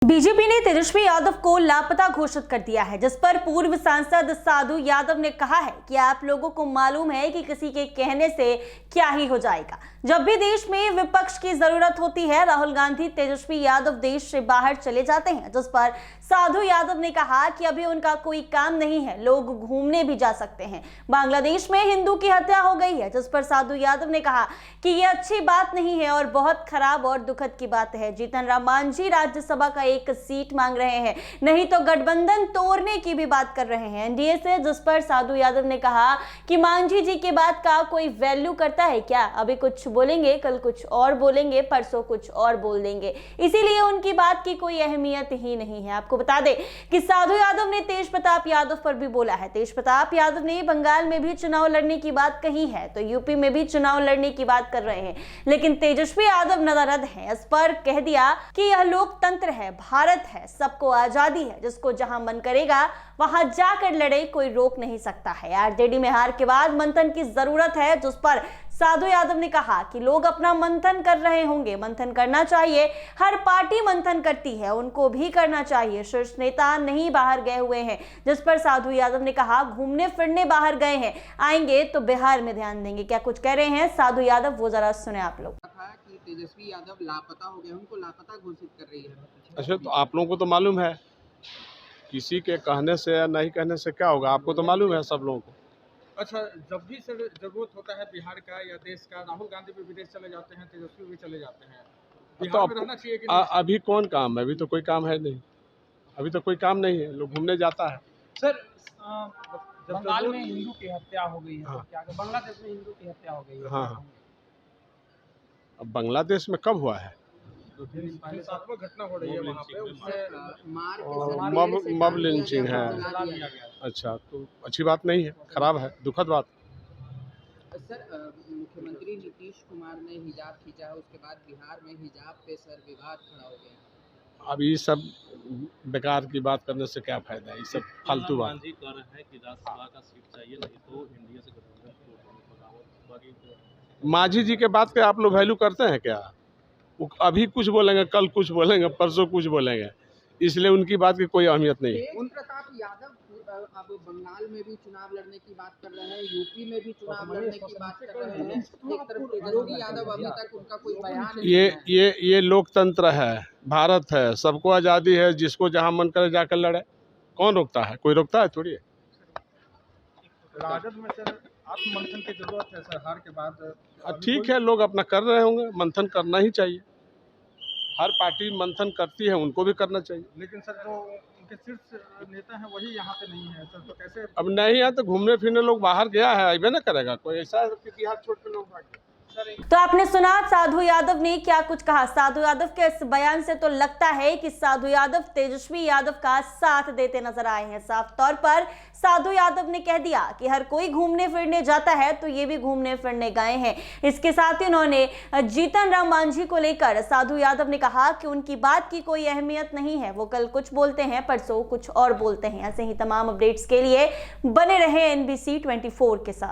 BJP ने तेजस्वी यादव को लापता घोषित कर दिया है, जिस पर पूर्व सांसद साधु यादव ने कहा है कि आप लोगों को मालूम है कि किसी के कहने से क्या ही हो जाएगा। जब भी देश में विपक्ष की जरूरत होती है, राहुल गांधी तेजस्वी यादव देश से बाहर चले जाते हैं, जिस पर साधु यादव ने कहा कि अभी उनका कोई काम नहीं है, लोग घूमने भी जा सकते हैं। बांग्लादेश में हिंदू की हत्या हो गई है, जिस पर साधु यादव ने कहा कि यह अच्छी बात नहीं है और बहुत खराब और दुखद की बात है। जीतन राम मांझी राज्यसभा का एक सीट मांग रहे हैं, नहीं तो गठबंधन तोड़ने की भी बात कर रहे हैं एनडीए से, जिस पर साधु यादव ने कहा कि मांझी जी की बात का कोई वैल्यू करता है क्या? अभी कुछ बोलेंगे, कल कुछ और बोलेंगे, परसों कुछ और बोल देंगे, इसीलिए उनकी बात की कोई अहमियत ही नहीं है। आपको बता दें कि साधु यादव ने तेज प्रताप यादव पर भी बोला है। तेज प्रताप यादव ने बंगाल में भी चुनाव लड़ने की बात कही है, तो यूपी में भी चुनाव लड़ने की बात कर रहे हैं, लेकिन तेजस्वी यादव नाराज हैं। इस पर कह दिया कि यह लोकतंत्र है, भारत है, सबको आजादी है, जिसको जहां मन करेगा वहां जाकर लड़े, कोई रोक नहीं सकता है। आरजेडी में हार के बाद मंथन की जरूरत है, जिस पर साधु यादव ने कहा कि लोग अपना मंथन कर रहे होंगे, मंथन करना चाहिए, हर पार्टी मंथन करती है, उनको भी करना चाहिए। शीर्ष नेता नहीं बाहर गए हुए हैं, जिस पर साधु यादव ने कहा घूमने फिरने बाहर गए हैं, आएंगे तो बिहार में ध्यान देंगे। क्या कुछ कह रहे हैं साधु यादव, वो जरा सुने आप लोग। कि तेजस्वी यादव लापता हो गए, उनको लापता घोषित कर रही है। अच्छा, तो आप लोगों को तो मालूम है, किसी के कहने से या नहीं कहने से क्या होगा, आपको तो मालूम है सब लोगों को। अच्छा, जब भी सर जरूरत होता है बिहार का या देश का, राहुल गांधी भी विदेश चले जाते हैं, तेजस्वी भी चले जाते हैं, बिहार में रहना चाहिए कि नहीं? अभी कौन काम है? अभी तो कोई काम है नहीं, अभी तो कोई काम नहीं है, लोग घूमने जाता है। सर बंगाल में हिंदू की हत्या हो गई है, हाँ। तो क्या बांग्लादेश में हिंदू की हत्या हो गई है? हाँ। अब बांग्लादेश में कब हुआ है? 7वां घटना हो रही है वहाँ पे, उससे मब लिंचिंग है। जला दिया गया। अच्छा, तो अच्छी बात नहीं है, खराब है, दुखद बात। सर, मुख्यमंत्री नीतीश कुमार ने हिजाब खींचा है, उसके बाद बिहार में हिजाब पे सर विवाद खड़ा हो गया। अब ये सब बेकार की बात करने से क्या फायदा है, ये सब फालतू बात। गांधी कह रहे हैं कि राज्यसभा का सीट चाहिए, नहीं तो इंडिया से गठबंधन तोड़ने। मांझी जी के बात के आप लोग वैल्यू करते हैं क्या? वो अभी कुछ बोलेंगे, कल कुछ बोलेंगे, परसों कुछ बोलेंगे, इसलिए उनकी बात की कोई अहमियत नहीं है। तेज प्रताप यादव अब बंगाल में भी चुनाव लड़ने की बात कर रहे हैं, यूपी में भी चुनाव लड़ने की बात कर रहे हैं। एक तरफ तेजस्वी यादव, अभी तक उनका कोई बयान नहीं है। ये लोकतंत्र है, भारत है, सबको आज़ादी है, जिसको जहां मन करे जाकर लड़े, कौन रोकता है? कोई रोकता है थोड़ी है। राजद में सर आत्ममंथन की जरूरत है सर, हार के बाद। ठीक है, लोग अपना कर रहे होंगे, मंथन करना ही चाहिए, हर पार्टी मंथन करती है, उनको भी करना चाहिए। लेकिन सर जो उनके शीर्ष नेता हैं वही यहाँ पे नहीं है सर, तो कैसे? अब नहीं है तो घूमने फिरने लोग बाहर गया है, अबे ना करेगा कोई, ऐसा है कि बिहार छोड़ के लोग भाग गए। तो आपने सुना साधु यादव ने क्या कुछ कहा। साधु यादव के इस बयान से तो लगता है कि साधु यादव तेजस्वी यादव का साथ देते नजर आए हैं। साफ तौर पर साधु यादव ने कह दिया कि हर कोई घूमने फिरने जाता है, तो ये भी घूमने फिरने गए हैं। इसके साथ ही उन्होंने जीतन राम मांझी को लेकर साधु यादव ने कहा कि उनकी बात की कोई अहमियत नहीं है, वो कल कुछ बोलते हैं, परसों कुछ और बोलते हैं। ऐसे ही तमाम अपडेट्स के लिए बने रहे NBC 24 के साथ।